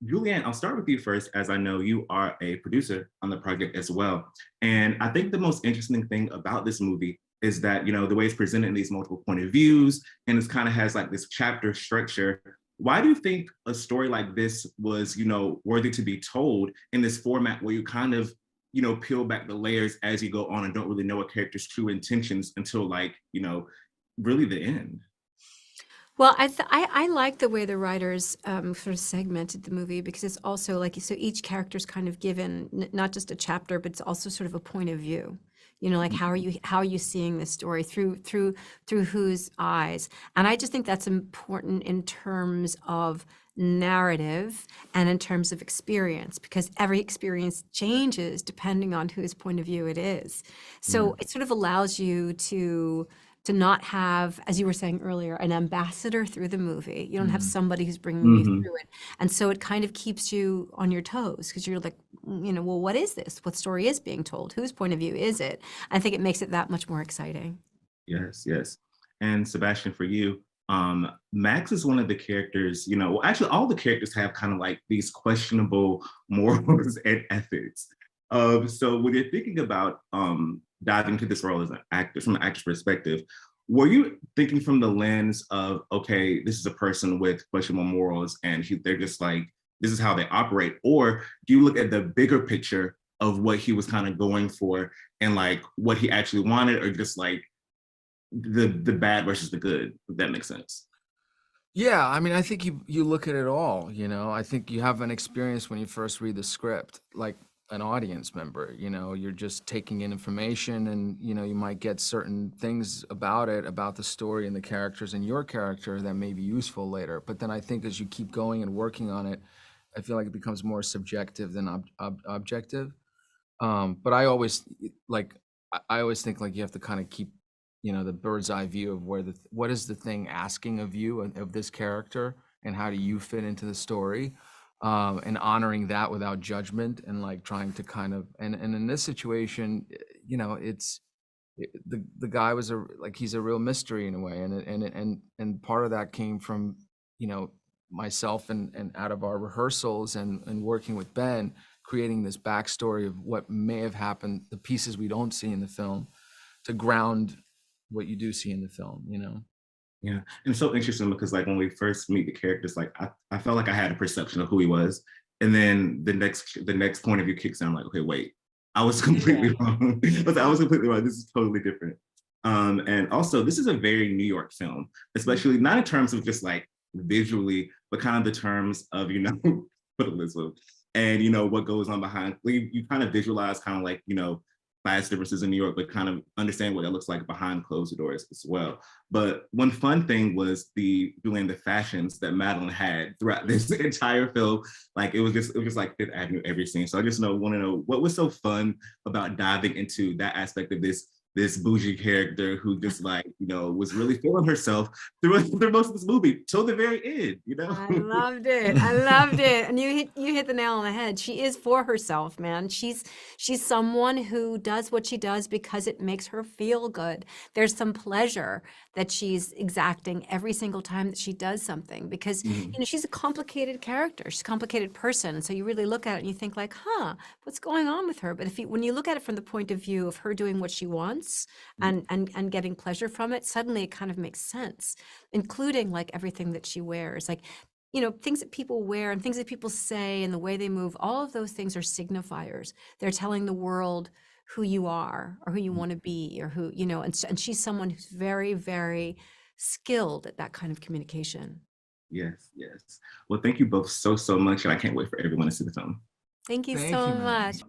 Julianne, I'll start with you first, as I know you are a producer on the project as well. And I think the most interesting thing about this movie is that, the way it's presented in these multiple point of views, and it kind of has like this chapter structure. Why do you think a story like this was, worthy to be told in this format where you kind of, peel back the layers as you go on and don't really know a character's true intentions until like, really the end? Well, I like the way the writers sort of segmented the movie because it's also like so each character's kind of given not just a chapter, but it's also sort of a point of view. Like how are you seeing this story through whose eyes? And I just think that's important in terms of narrative and in terms of experience because every experience changes depending on whose point of view it is. Yeah. So it sort of allows you to not have, as you were saying earlier, an ambassador through the movie. You don't have Mhm. somebody who's bringing you Mhm. through it. And so it kind of keeps you on your toes because you're like, well, what is this? What story is being told? Whose point of view is it? I think it makes it that much more exciting. Yes, yes. And Sebastian, for you, Max is one of the characters, well, actually, all the characters have kind of like these questionable morals and ethics. So when you're thinking about diving into this role as an actor, from an actor's perspective, were you thinking from the lens of, okay, this is a person with questionable morals and they're just like, this is how they operate? Or do you look at the bigger picture of what he was kind of going for and like what he actually wanted, or just like, the bad versus the good, if that makes sense? Yeah, I mean, I think you look at it all, I think you have an experience when you first read the script, like an audience member, you're just taking in information and, you might get certain things about it, about the story and the characters and your character that may be useful later. But then I think as you keep going and working on it, I feel like it becomes more subjective than objective. But I always like I always think like you have to kind of keep the bird's eye view of what is the thing asking of you and of this character and how do you fit into the story, and honoring that without judgment and like trying to kind of and in this situation, the guy was he's a real mystery in a way, and part of that came from you know myself and out of our rehearsals and working with Ben, creating this backstory of what may have happened, the pieces we don't see in the film, to ground what you do see in the film. Yeah, and it's so interesting because like when we first meet the characters, like I felt like I had a perception of who he was, and then the next point of view kicks in. I'm like, okay, wait, I was Yeah. completely wrong. I was completely wrong. This is totally different. And also, this is a very New York film, especially not in terms of just like visually, but kind of the terms of capitalism and what goes on behind. You kind of visualize kind of like class differences in New York, but kind of understand what that looks like behind closed doors as well. But one fun thing was doing the fashions that Madeline had throughout this entire film. Like it was just like Fifth Avenue every scene. So I just want to know what was so fun about diving into that aspect of this bougie character who just like was really feeling herself through most of this movie till the very end. I loved it. I loved it. And you hit the nail on the head. She is for herself, man. She's someone who does what she does because it makes her feel good. There's some pleasure that she's exacting every single time that she does something because Mhm. she's a complicated character. She's a complicated person. So you really look at it and you think like, huh, what's going on with her? But when you look at it from the point of view of her doing what she wants and getting pleasure from it, suddenly it kind of makes sense, including like everything that she wears. Like, things that people wear and things that people say and the way they move, all of those things are signifiers. They're telling the world who you are or who you want to be or who, and she's someone who's very, very skilled at that kind of communication. Yes, yes. Well, thank you both so much, and I can't wait for everyone to see the film. Thank you Thank so you, man. much.